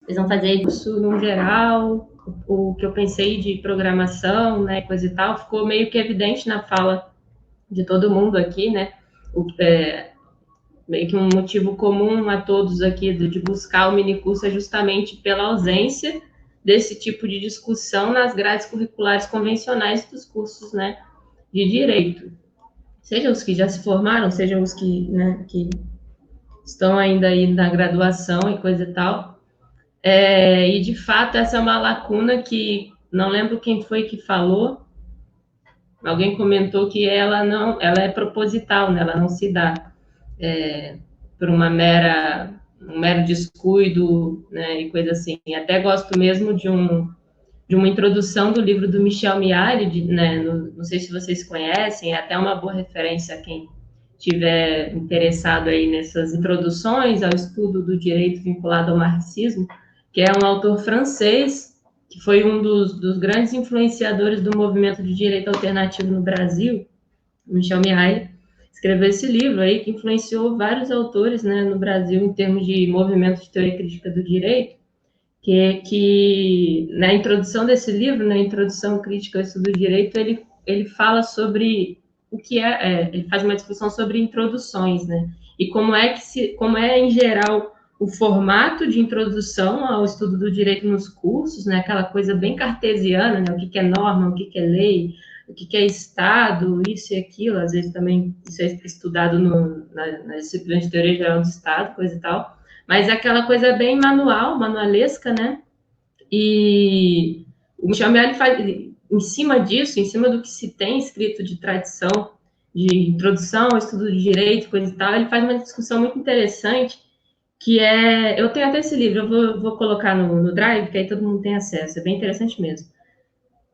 Eles vão fazer isso no geral, o que eu pensei de programação, né, coisa e tal, ficou meio que evidente na fala de todo mundo aqui, né, meio que um motivo comum a todos aqui de buscar o minicurso é justamente pela ausência desse tipo de discussão nas grades curriculares convencionais dos cursos, né, de direito. Sejam os que já se formaram, sejam os que, né, que estão ainda aí na graduação e coisa e tal. E, de fato, essa é uma lacuna que, não lembro quem foi que falou, alguém comentou que ela é proposital, né? Ela não se dá por um mero descuido, né, e coisa assim. Até gosto mesmo de uma introdução do livro do Michel Miali, né, não sei se vocês conhecem, é até uma boa referência a quem tiver interessado aí nessas introduções ao estudo do direito vinculado ao marxismo, que é um autor francês, que foi um dos grandes influenciadores do movimento de direito alternativo no Brasil, Michel Mihaly, escreveu esse livro aí que influenciou vários autores, né, no Brasil em termos de movimento de teoria crítica do direito, que na introdução desse livro, na introdução crítica ao estudo do direito, ele fala sobre o que ele faz uma discussão sobre introduções, né, e como é em geral o formato de introdução ao estudo do direito nos cursos, né, aquela coisa bem cartesiana, né, o que é norma, o que é lei, o que é Estado, isso e aquilo, às vezes também isso é estudado na disciplina de teoria geral do Estado, coisa e tal, mas é aquela coisa bem manualesca, né? E o Michel Miali faz, em cima disso, em cima do que se tem escrito de tradição, de introdução ao estudo de direito, coisa e tal, ele faz uma discussão muito interessante, que é, eu tenho até esse livro, eu vou colocar no Drive, que aí todo mundo tem acesso, é bem interessante mesmo.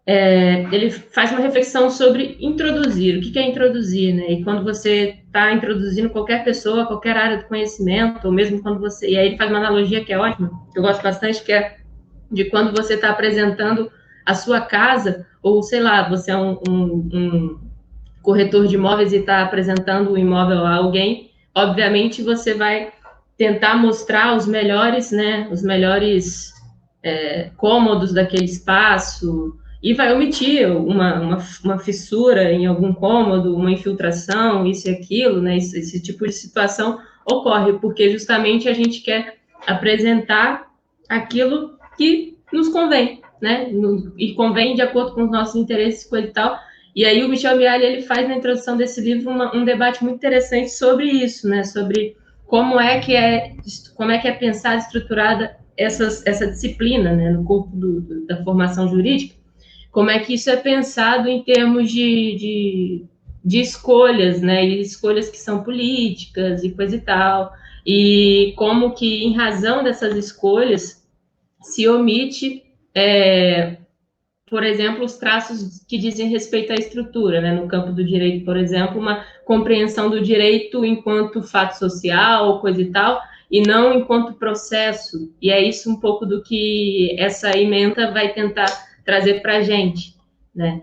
Ele faz uma reflexão sobre introduzir, o que é introduzir, né? E quando você está introduzindo qualquer pessoa, qualquer área do conhecimento, ou mesmo quando você. E aí ele faz uma analogia que é ótima, que eu gosto bastante, que é de quando você está apresentando a sua casa, ou sei lá, você é um corretor de imóveis e está apresentando o imóvel a alguém, obviamente você vai tentar mostrar os melhores, né? Os melhores cômodos daquele espaço, e vai omitir uma fissura em algum cômodo, uma infiltração, isso e aquilo, né? Esse tipo de situação ocorre, porque justamente a gente quer apresentar aquilo que nos convém, né? E convém de acordo com os nossos interesses, coisa e tal. E aí o Michel Miali, ele faz na introdução desse livro um debate muito interessante sobre isso, né? Sobre como é que é pensada, estruturada essa disciplina, né, no corpo da formação jurídica, como é que isso é pensado em termos de escolhas, né, e escolhas que são políticas e coisa e tal, e como que, em razão dessas escolhas, se omite, por exemplo, os traços que dizem respeito à estrutura, né, no campo do direito, por exemplo, uma compreensão do direito enquanto fato social, coisa e tal, e não enquanto processo. E é isso um pouco do que essa ementa vai tentar trazer para a gente, né?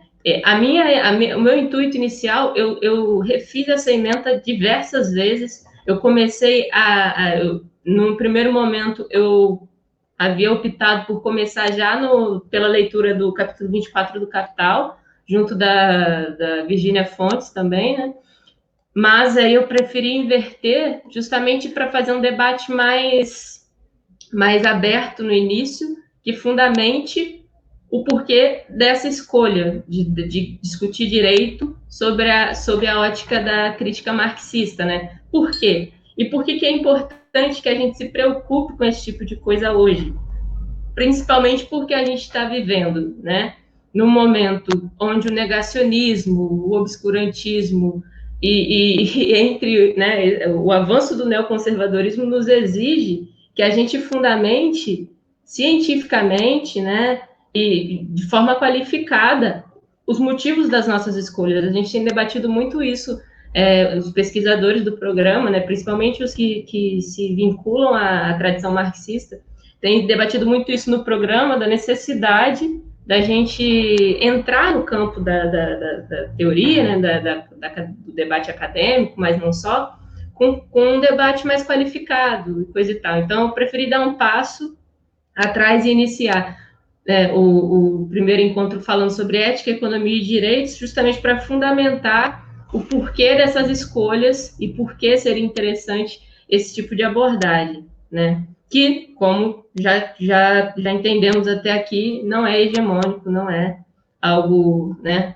O meu intuito inicial, eu refiz essa ementa diversas vezes. Eu comecei num primeiro momento, eu havia optado por começar já pela leitura do capítulo 24 do Capital, junto da Virginia Fontes também, né? Mas aí eu preferi inverter justamente para fazer um debate mais aberto no início, que fundamente o porquê dessa escolha de discutir direito sob a ótica da crítica marxista, né? Por quê? E por que é importante que a gente se preocupe com esse tipo de coisa hoje? Principalmente porque a gente está vivendo, né, num momento onde o negacionismo, o obscurantismo e entre, né, o avanço do neoconservadorismo nos exige que a gente fundamente cientificamente, né, e de forma qualificada os motivos das nossas escolhas. A gente tem debatido muito isso, os pesquisadores do programa, né, principalmente os que se vinculam à tradição marxista, tem debatido muito isso no programa, da necessidade da gente entrar no campo da teoria, né, do debate acadêmico, mas não só, com um debate mais qualificado e coisa e tal. Então, eu preferi dar um passo atrás e iniciar o primeiro encontro falando sobre ética, economia e direitos, justamente para fundamentar o porquê dessas escolhas e por que seria interessante esse tipo de abordagem, né? Que, como já entendemos até aqui, não é hegemônico, não é algo, né,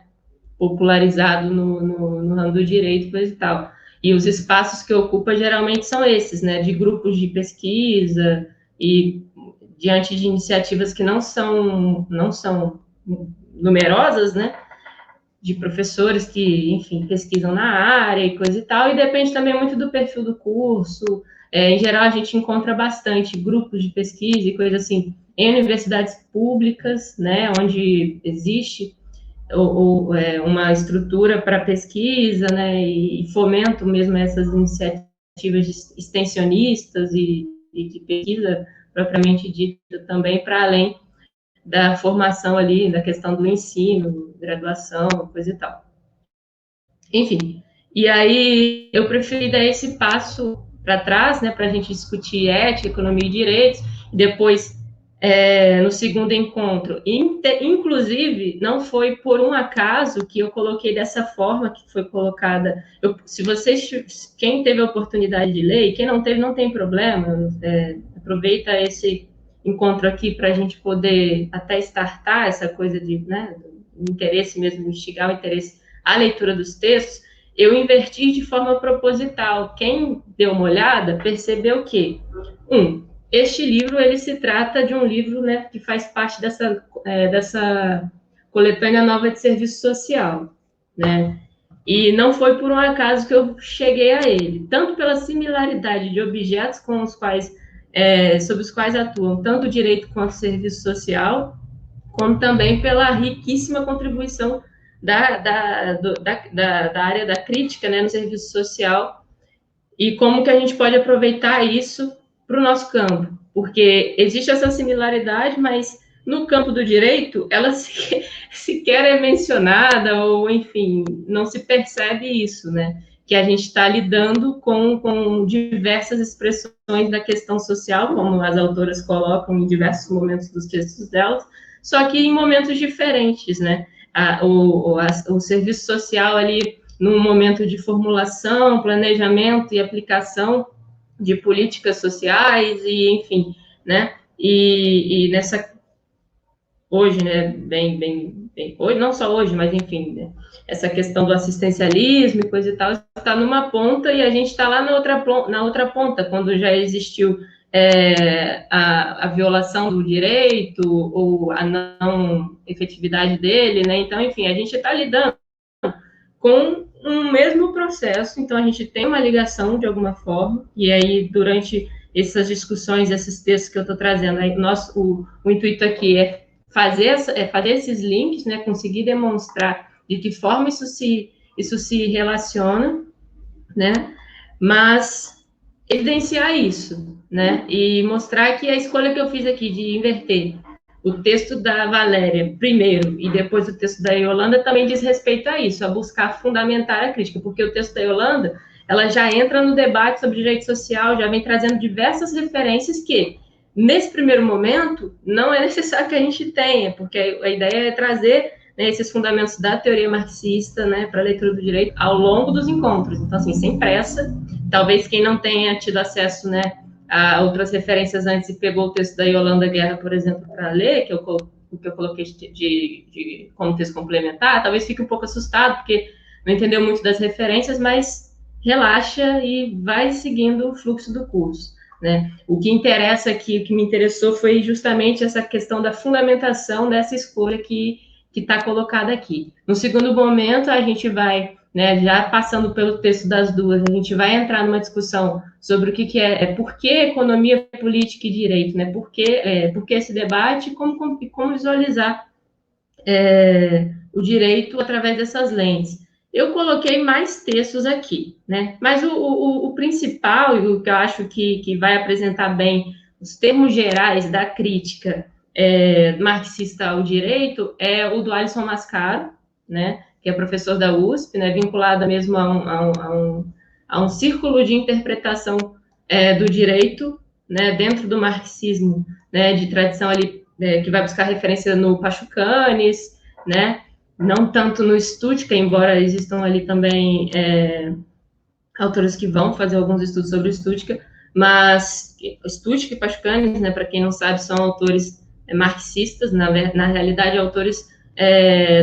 popularizado no ramo do direito, coisa e tal. E os espaços que ocupa geralmente são esses, né, de grupos de pesquisa e diante de iniciativas que não são numerosas, né, de professores que, enfim, pesquisam na área e coisa e tal, e depende também muito do perfil do curso. Em geral, a gente encontra bastante grupos de pesquisa e coisa assim em universidades públicas, né, onde existe uma estrutura para pesquisa, né, e fomento mesmo essas iniciativas extensionistas e de pesquisa propriamente dita também, para além da formação ali, da questão do ensino, graduação, coisa e tal. Enfim, e aí eu preferi dar esse passo para trás, né, para a gente discutir ética, economia e direitos, e depois, no segundo encontro, inclusive, não foi por um acaso que eu coloquei dessa forma que foi colocada. Se vocês, quem teve a oportunidade de ler, e quem não teve, não tem problema, aproveita esse encontro aqui para a gente poder até startar essa coisa de, né, interesse mesmo, instigar o interesse à leitura dos textos. Eu inverti de forma proposital. Quem deu uma olhada percebeu que, este livro ele se trata de um livro, né, que faz parte dessa coletânea nova de serviço social, né? E não foi por um acaso que eu cheguei a ele, tanto pela similaridade de objetos com os quais, sobre os quais atuam tanto o direito quanto o serviço social, como também pela riquíssima contribuição da área da crítica, né, no serviço social, e como que a gente pode aproveitar isso para o nosso campo, porque existe essa similaridade, mas no campo do direito, ela sequer é mencionada, ou, enfim, não se percebe isso, né? Que a gente está lidando com diversas expressões da questão social, como as autoras colocam em diversos momentos dos textos delas, só que em momentos diferentes, né? O serviço social ali, num momento de formulação, planejamento e aplicação de políticas sociais, e enfim, né? E nessa hoje, né, bem, hoje, não só hoje, mas enfim, né, essa questão do assistencialismo e coisa e tal, está numa ponta e a gente está lá na outra ponta, quando já existiu a violação do direito ou a não efetividade dele, né, então, enfim, a gente está lidando com um mesmo processo, então a gente tem uma ligação de alguma forma, e aí durante essas discussões, esses textos que eu estou trazendo, aí, o intuito aqui é fazer esses links, né, conseguir demonstrar de que forma isso se relaciona, né, mas evidenciar isso, né, e mostrar que a escolha que eu fiz aqui de inverter o texto da Valéria primeiro e depois o texto da Yolanda também diz respeito a isso, a buscar fundamentar a crítica, porque o texto da Yolanda, ela já entra no debate sobre direito social, já vem trazendo diversas referências que, nesse primeiro momento, não é necessário que a gente tenha, porque a ideia é trazer, né, esses fundamentos da teoria marxista, né, para a leitura do direito ao longo dos encontros. Então, assim, sem pressa, talvez quem não tenha tido acesso, né, a outras referências antes e pegou o texto da Yolanda Guerra, por exemplo, para ler, o que eu coloquei como texto complementar, talvez fique um pouco assustado, porque não entendeu muito das referências, mas relaxa e vai seguindo o fluxo do curso, né? O que interessa aqui, o que me interessou foi justamente essa questão da fundamentação dessa escolha que está colocada aqui. No segundo momento, a gente vai, né, já passando pelo texto das duas, a gente vai entrar numa discussão sobre o que por que economia, política e direito, né? Por que esse debate e como visualizar o direito através dessas lentes. Eu coloquei mais textos aqui, né? Mas o principal, e o que eu acho que vai apresentar bem os termos gerais da crítica marxista ao direito é o do Alisson Mascaro, né? Que é professor da USP, né? Vinculado mesmo a um círculo de interpretação do direito né, dentro do marxismo, né, de tradição ali, que vai buscar referência no Pachucanes, né, não tanto no Stuttgart, embora existam ali também autores que vão fazer alguns estudos sobre o Stuttgart, mas Stuttgart e Pachucanes, né, para quem não sabe, são autores marxistas, na realidade, autores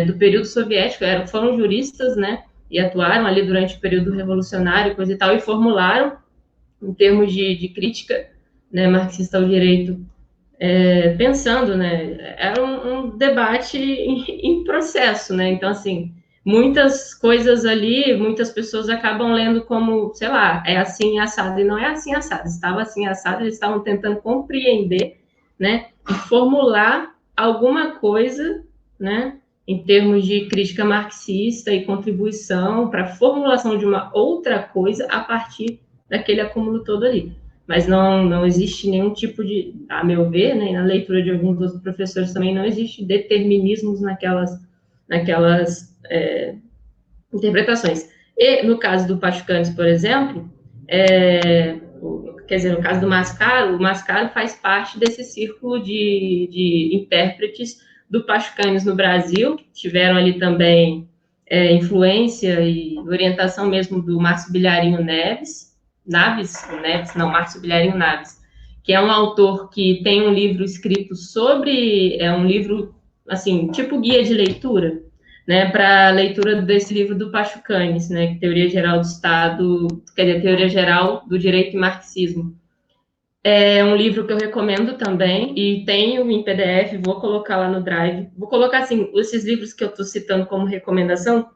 do período soviético, foram juristas, né, e atuaram ali durante o período revolucionário, coisa e tal, e formularam, em termos de crítica, né, marxista ao direito, pensando, né, era um debate em processo, né, então, assim, muitas coisas ali, muitas pessoas acabam lendo como, sei lá, é assim assado, e não é assim assado, estava assim assado, eles estavam tentando compreender, né, e formular alguma coisa, né, em termos de crítica marxista e contribuição para a formulação de uma outra coisa a partir daquele acúmulo todo ali. Mas não existe nenhum tipo de, a meu ver, né, na leitura de alguns outros professores também, não existe determinismos naquelas interpretações. E no caso do Pachucanes, por exemplo, quer dizer, no caso do Mascaro, o Mascaro faz parte desse círculo de intérpretes do Pachucanes no Brasil, que tiveram ali também influência e orientação mesmo do Márcio Bilharinho Neves, Márcio Bilharinho Naves, que é um autor que tem um livro escrito sobre, um livro, assim, tipo guia de leitura, né, para a leitura desse livro do Pachucanes, né, Teoria Geral do Estado, quer dizer, Teoria Geral do Direito e Marxismo. É um livro que eu recomendo também, e tenho em PDF, vou colocar lá no Drive. Vou colocar, assim, esses livros que eu estou citando como recomendação,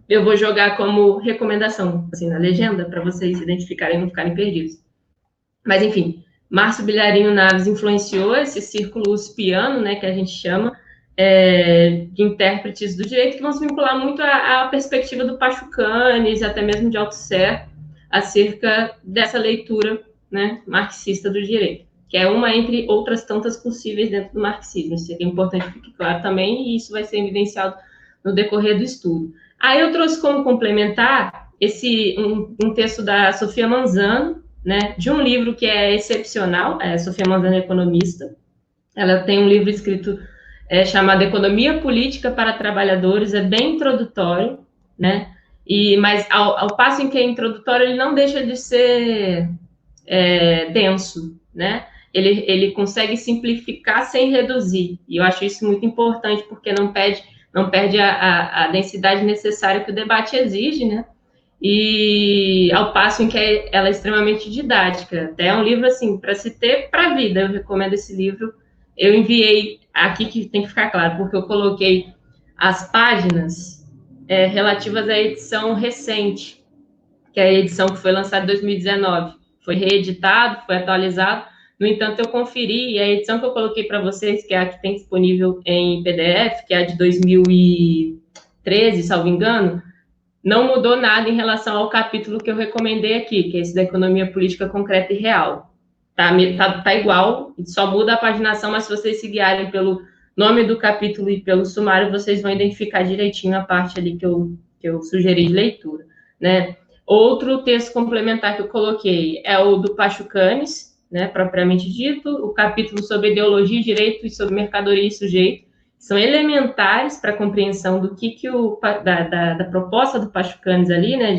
eu vou jogar como recomendação, assim, na legenda, para vocês se identificarem e não ficarem perdidos. Mas, enfim, Márcio Bilharinho Naves influenciou esse círculo uspiano, né, que a gente chama, de intérpretes do direito, que vão se vincular muito à perspectiva do Pachucanes, até mesmo de Althusser, acerca dessa leitura, né, marxista do direito, que é uma entre outras tantas possíveis dentro do marxismo. Isso é importante que fique claro também, e isso vai ser evidenciado no decorrer do estudo. Aí eu trouxe como complementar um texto da Sofia Manzano, né, de um livro que é excepcional. A Sofia Manzano é economista, ela tem um livro escrito chamado Economia Política para Trabalhadores, é bem introdutório, né, mas ao passo em que é introdutório, ele não deixa de ser denso, né, ele consegue simplificar sem reduzir, e eu acho isso muito importante, porque não perde a densidade necessária que o debate exige, né, e ao passo em que ela é extremamente didática. Até é um livro, assim, para se ter para a vida. Eu recomendo esse livro. Eu enviei aqui, que tem que ficar claro, porque eu coloquei as páginas relativas à edição recente, que é a edição que foi lançada em 2019. Foi reeditado, foi atualizado. No entanto, eu conferi, e a edição que eu coloquei para vocês, que é a que tem disponível em PDF, que é a de 2013, salvo engano, não mudou nada em relação ao capítulo que eu recomendei aqui, que é esse da economia política concreta e real. Tá igual, só muda a paginação, mas se vocês se guiarem pelo nome do capítulo e pelo sumário, vocês vão identificar direitinho a parte ali que eu sugeri de leitura, né? Outro texto complementar que eu coloquei é o do Pachucanes, né, propriamente dito, o capítulo sobre ideologia e direito e sobre mercadoria e sujeito, são elementares para a compreensão do da proposta do Pachucanes ali, né,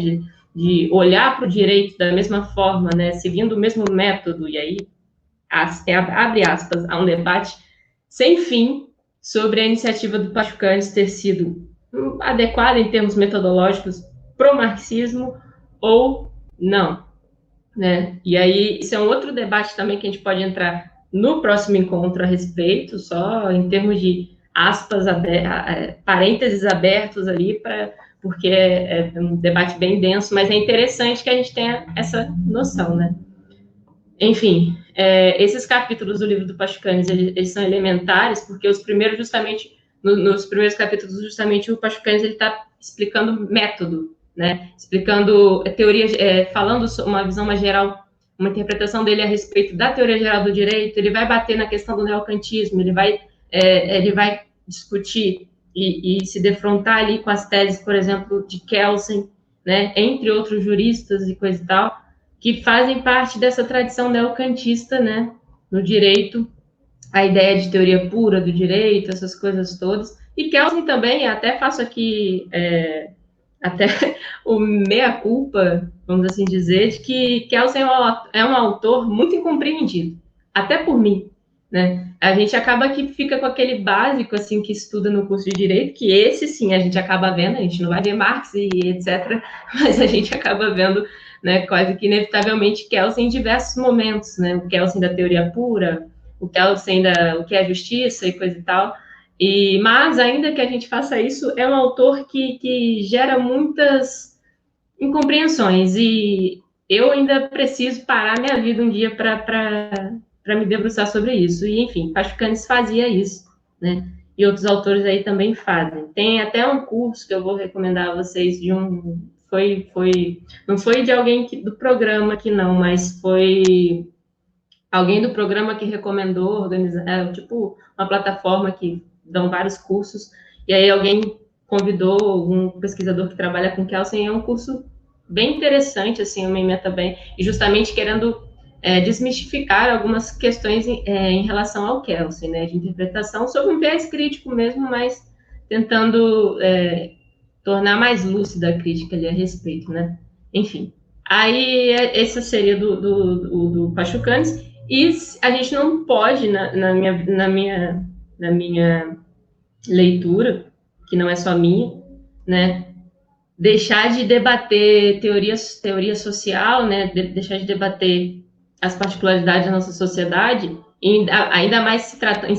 de olhar para o direito da mesma forma, né, seguindo o mesmo método, e aí abre aspas, há um debate sem fim sobre a iniciativa do Pachucanes ter sido adequada em termos metodológicos para o marxismo ou não, né? E aí, isso é um outro debate também que a gente pode entrar no próximo encontro a respeito, só em termos de aspas, parênteses abertos ali, porque é um debate bem denso, mas é interessante que a gente tenha essa noção, né? Enfim, esses capítulos do livro do Pachucanes, eles são elementares, porque os primeiros, justamente, nos primeiros capítulos, justamente, o Pachucanes está explicando método, né? Explicando teoria, falando uma visão mais geral, uma interpretação dele a respeito da teoria geral do direito. Ele vai bater na questão do neocantismo, ele vai discutir e se defrontar ali com as teses, por exemplo, de Kelsen, né? Entre outros juristas e coisa e tal, que fazem parte dessa tradição neocantista, né, no direito, a ideia de teoria pura do direito, essas coisas todas. E Kelsen também, até faço aqui até o meia-culpa, vamos assim dizer, de que Kelsen é um autor muito incompreendido, até por mim, né? A gente acaba que fica com aquele básico, assim, que estuda no curso de Direito, que esse, sim, a gente acaba vendo, a gente não vai ver Marx e etc., mas a gente acaba vendo, né, quase que inevitavelmente Kelsen em diversos momentos, né? O Kelsen da teoria pura, o Kelsen da o que é justiça e coisa e tal, mas, ainda que a gente faça isso, é um autor que gera muitas incompreensões, e eu ainda preciso parar minha vida um dia para me debruçar sobre isso. E, enfim, Pachucanes fazia isso, né? E outros autores aí também fazem. Tem até um curso que eu vou recomendar a vocês de um... não foi de alguém do programa aqui, não, mas foi alguém do programa que recomendou organizar, tipo uma plataforma que dão vários cursos, e aí alguém convidou um pesquisador que trabalha com Kelsen, é um curso bem interessante, assim, uma ementa bem, e justamente querendo desmistificar algumas questões em relação ao Kelsen, né, de interpretação, sobre um viés crítico mesmo, mas tentando tornar mais lúcida a crítica ali a respeito, né, enfim. Aí, essa seria do Pachucanes, e a gente não pode, na minha leitura, que não é só minha, né, deixar de debater teoria social, né, deixar de debater as particularidades da nossa sociedade, ainda mais em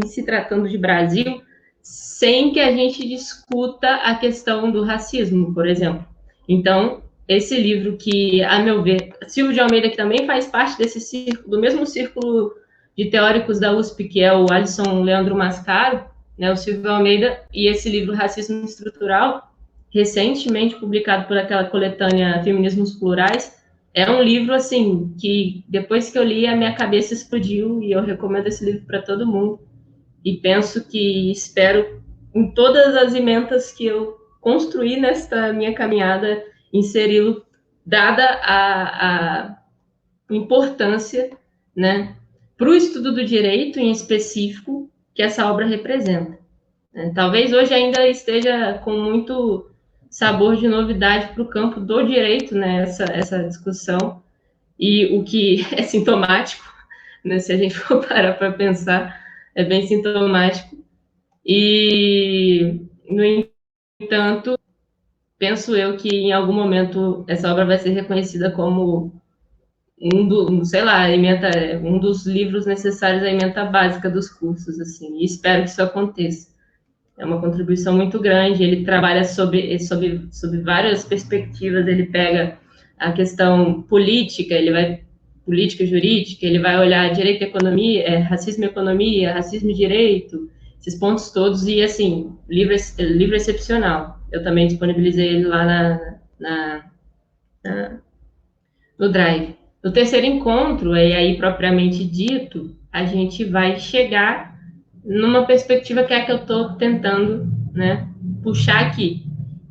se tratando de Brasil, sem que a gente discuta a questão do racismo, por exemplo. Então, esse livro que, a meu ver, Silvio de Almeida, que também faz parte desse círculo, do mesmo círculo de teóricos da USP, que é o Alisson Leandro Mascaro, né, o Silvio Almeida, e esse livro Racismo Estrutural, recentemente publicado por aquela coletânea Feminismos Plurais, é um livro, assim, que depois que eu li, a minha cabeça explodiu, e eu recomendo esse livro para todo mundo. E penso que espero, em todas as emendas que eu construí nesta minha caminhada, inseri-lo, dada a importância, né, para o estudo do direito em específico que essa obra representa. Talvez hoje ainda esteja com muito sabor de novidade para o campo do direito, né, essa discussão, e o que é sintomático, né, se a gente for parar para pensar, é bem sintomático. E, no entanto, penso eu que em algum momento essa obra vai ser reconhecida como sei lá, um dos livros necessários à ementa básica dos cursos, assim, e espero que isso aconteça. É uma contribuição muito grande, ele trabalha sobre várias perspectivas, ele pega a questão política, política e jurídica, ele vai olhar direito e economia, racismo e economia, racismo e direito, esses pontos todos, e assim, livro excepcional. Eu também disponibilizei ele lá no Drive. No terceiro encontro, e aí propriamente dito, a gente vai chegar numa perspectiva que é a que eu estou tentando, né, puxar aqui,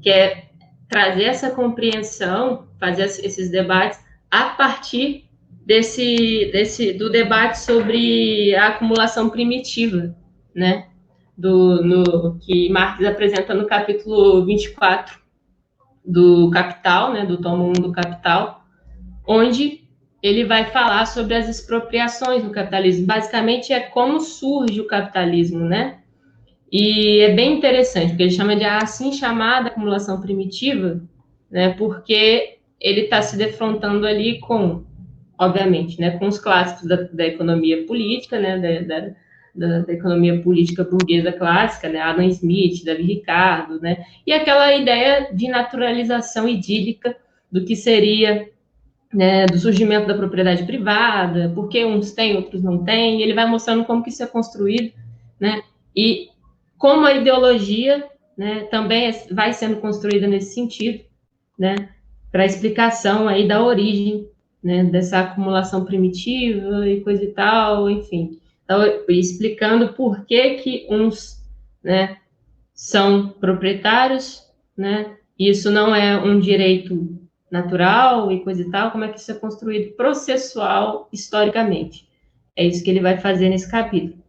que é trazer essa compreensão, fazer esses debates a partir do debate sobre a acumulação primitiva, né, que Marx apresenta no capítulo 24 do Capital, né, do tomo 1 do Capital, onde ele vai falar sobre as expropriações no capitalismo. Basicamente, é como surge o capitalismo, né? E é bem interessante, porque ele chama de a assim chamada acumulação primitiva, né? Porque ele está se defrontando ali com, obviamente, né, com os clássicos da economia política, né, da economia política burguesa clássica, né, Adam Smith, Davi Ricardo, né, e aquela ideia de naturalização idílica do que seria, né, do surgimento da propriedade privada, porque uns têm, outros não têm, e ele vai mostrando como que isso é construído, né, e como a ideologia, né, também vai sendo construída nesse sentido, né, para explicação aí da origem, né, dessa acumulação primitiva e coisa e tal, enfim, então, explicando por que uns, né, são proprietários, né, e isso não é um direito natural e coisa e tal, como é que isso é construído processual historicamente. É isso que ele vai fazer nesse capítulo,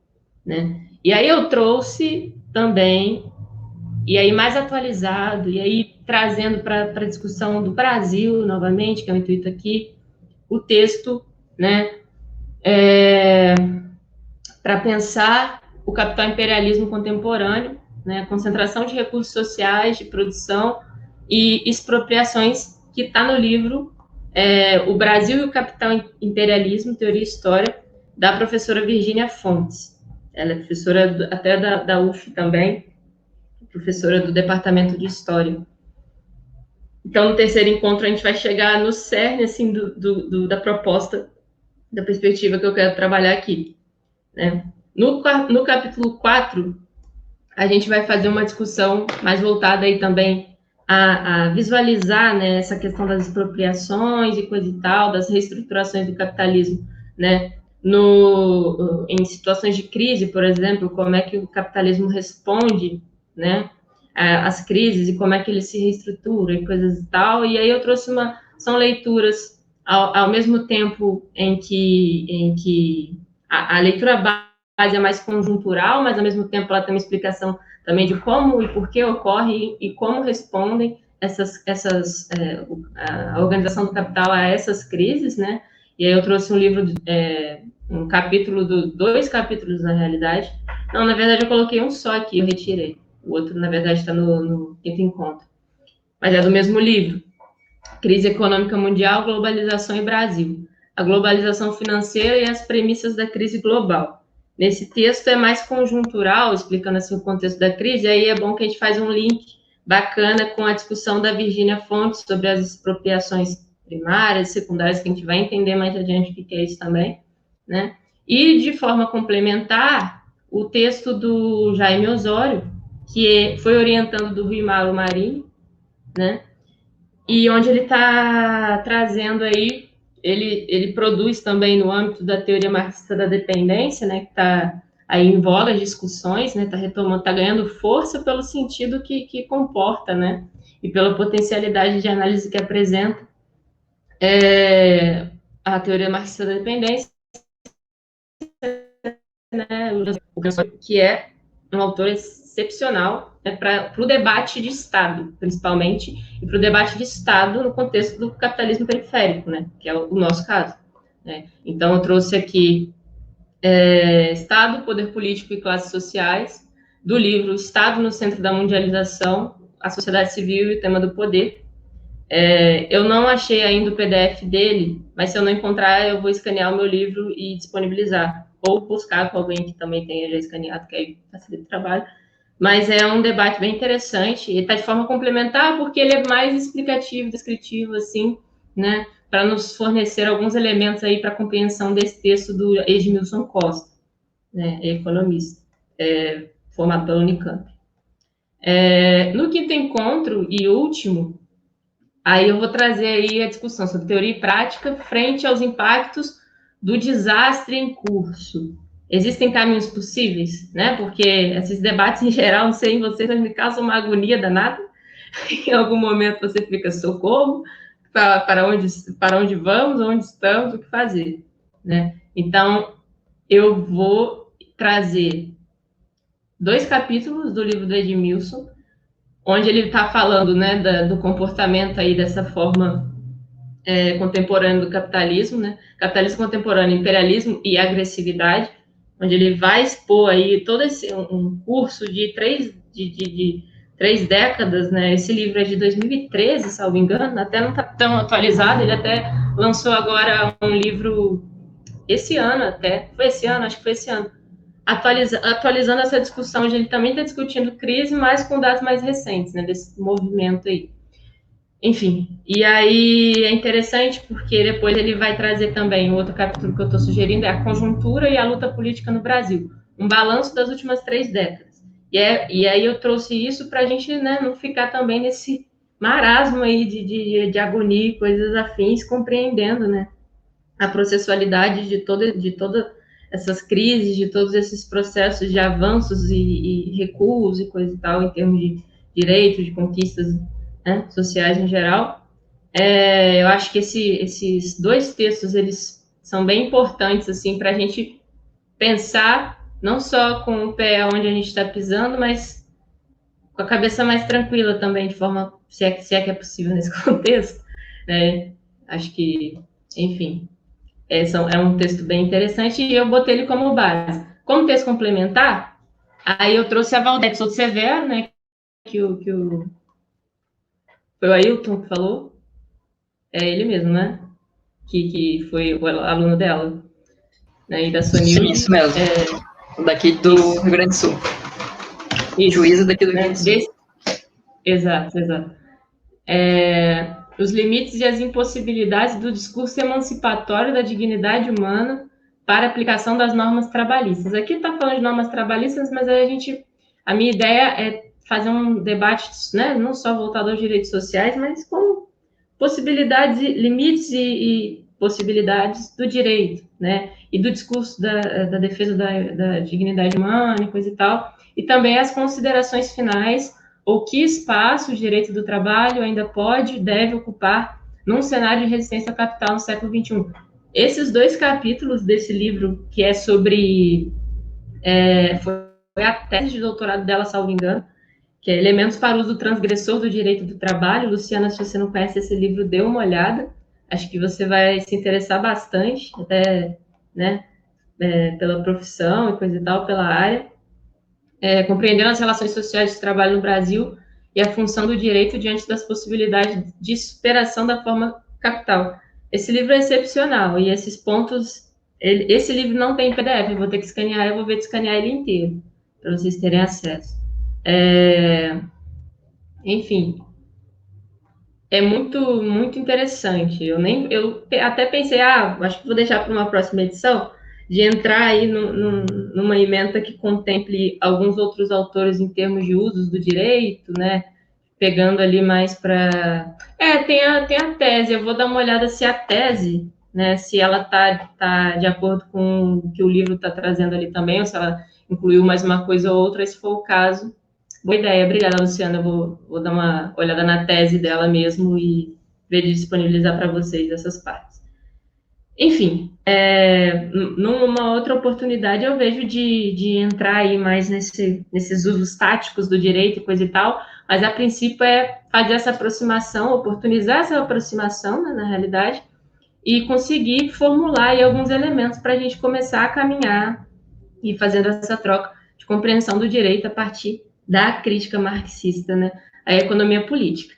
né? E aí eu trouxe também, e aí mais atualizado, e aí trazendo para a discussão do Brasil novamente, que é o intuito aqui, o texto, né, para pensar o capital imperialismo contemporâneo, né, concentração de recursos sociais, de produção e expropriações, que está no livro O Brasil e o Capital Imperialismo, Teoria e História, da professora Virginia Fontes. Ela é professora até da UF também, professora do Departamento de História. Então, no terceiro encontro, a gente vai chegar no cerne assim, da proposta, da perspectiva que eu quero trabalhar aqui, né? No capítulo 4, a gente vai fazer uma discussão mais voltada aí também a visualizar, né, essa questão das expropriações e coisa e tal, das reestruturações do capitalismo, né, em situações de crise, por exemplo, como é que o capitalismo responde, né, às crises e como é que ele se reestrutura e coisas e tal. E aí eu trouxe são leituras ao mesmo tempo em que a leitura base é mais conjuntural, mas ao mesmo tempo ela tem uma explicação também de como e por que ocorre e como respondem a organização do capital a essas crises, né? E aí eu trouxe um livro, dois capítulos na realidade. Não, na verdade eu coloquei um só aqui, eu retirei. O outro, na verdade, está no quinto encontro. Mas é do mesmo livro. Crise Econômica Mundial, Globalização e Brasil. A globalização financeira e as premissas da crise global. Nesse texto é mais conjuntural, explicando assim o contexto da crise, e aí é bom que a gente faz um link bacana com a discussão da Virginia Fontes sobre as expropriações primárias, secundárias, que a gente vai entender mais adiante o que é isso também, né? E, de forma complementar, o texto do Jaime Osório, que foi orientando do Rui Mauro Marinho, né? E onde ele está trazendo aí, ele produz também no âmbito da teoria marxista da dependência, né, que está aí em voga as discussões, né, está retomando, está ganhando força pelo sentido que comporta, né, e pela potencialidade de análise que apresenta a teoria marxista da dependência, né, que é um autor excepcional, né, para o debate de Estado, principalmente, e para o debate de Estado no contexto do capitalismo periférico, né, que é o nosso caso. Né. Então, eu trouxe aqui Estado, Poder Político e Classes Sociais, do livro Estado no Centro da Mundialização, a Sociedade Civil e o Tema do Poder. Eu não achei ainda o PDF dele, mas se eu não encontrar, eu vou escanear o meu livro e disponibilizar, ou buscar com alguém que também tenha já escaneado, que aí facilita o trabalho. Mas é um debate bem interessante, e está de forma complementar, porque ele é mais explicativo, descritivo, assim, né, para nos fornecer alguns elementos aí para a compreensão desse texto do Edmilson Costa, né, economista, formado pela Unicamp. No quinto encontro e último, aí eu vou trazer aí a discussão sobre teoria e prática frente aos impactos do desastre em curso. Existem caminhos possíveis, né? Porque esses debates, em geral, não sei em vocês, mas me causam uma agonia danada. Em algum momento você fica, socorro, para onde vamos, onde estamos, o que fazer, né? Então, eu vou trazer 2 capítulos do livro do Edmilson, onde ele está falando, né, do comportamento aí dessa forma contemporânea do capitalismo, né? Capitalismo contemporâneo, imperialismo e agressividade, onde ele vai expor aí todo um curso de 3 décadas, né? Esse livro é de 2013, salvo engano, até não está tão atualizado, ele até lançou agora um livro esse ano até, foi esse ano, acho que foi esse ano, atualizando essa discussão, onde ele também está discutindo crise, mas com dados mais recentes, né, desse movimento aí. Enfim, e aí é interessante porque depois ele vai trazer também, o outro capítulo que eu estou sugerindo é a conjuntura e a luta política no Brasil, um balanço das últimas 3 décadas. E aí eu trouxe isso para a gente, né, não ficar também nesse marasmo aí de agonia e coisas afins, compreendendo, né, a processualidade de toda essas crises, de todos esses processos de avanços e recuos e coisa e tal, em termos de direitos, de conquistas, né, sociais em geral. Eu acho que esses dois textos, eles são bem importantes, assim, para a gente pensar, não só com o pé onde a gente está pisando, mas com a cabeça mais tranquila também, de forma, se é que é possível nesse contexto, né? Acho que, enfim, é um texto bem interessante e eu botei ele como base. Como texto complementar, aí eu trouxe a Valdete Souto Severo, né? Foi o Ailton que falou, é ele mesmo, né? Que foi o aluno dela, né? E da Sim, Sonilde. isso mesmo. Daqui do Isso, Rio Grande do Sul. isso, Juíza daqui do Rio né? Grande do Sul. Exato, exato. Os limites e as impossibilidades do discurso emancipatório da dignidade humana para a aplicação das normas trabalhistas. Aqui está falando de normas trabalhistas, mas a minha ideia é fazer um debate, né, não só voltado aos direitos sociais, mas com possibilidades, limites e possibilidades do direito, né, e do discurso da defesa da dignidade humana e coisa e tal, e também as considerações finais ou que espaço o direito do trabalho ainda pode e deve ocupar num cenário de resistência ao capital no século XXI. Esses dois capítulos desse livro, que é sobre... foi a tese de doutorado dela, salvo engano, que é Elementos para o uso transgressor do direito do trabalho. Luciana, se você não conhece esse livro, dê uma olhada. Acho que você vai se interessar bastante, até, né, pela profissão e coisa e tal, pela área. Compreendendo as relações sociais de trabalho no Brasil e a função do direito diante das possibilidades de superação da forma capital. Esse livro é excepcional e esses pontos, esse livro não tem PDF, eu vou ter que escanear, eu vou ver de escanear ele inteiro, para vocês terem acesso. Enfim, é muito, muito interessante. Eu até pensei, acho que vou deixar para uma próxima edição, de entrar aí numa ementa que contemple alguns outros autores em termos de usos do direito, né? Pegando ali mais para... tem a tese, eu vou dar uma olhada se a tese, né, se ela tá de acordo com o que o livro está trazendo ali também, ou se ela incluiu mais uma coisa ou outra, se for o caso. Boa ideia, obrigada, Luciana. Eu vou dar uma olhada na tese dela mesmo e ver de disponibilizar para vocês essas partes. Enfim, numa outra oportunidade eu vejo de entrar aí mais nesses usos táticos do direito e coisa e tal, mas a princípio é fazer essa aproximação, oportunizar essa aproximação, né, na realidade, e conseguir formular aí alguns elementos para a gente começar a caminhar e fazendo essa troca de compreensão do direito a partir da crítica marxista, né, à economia política.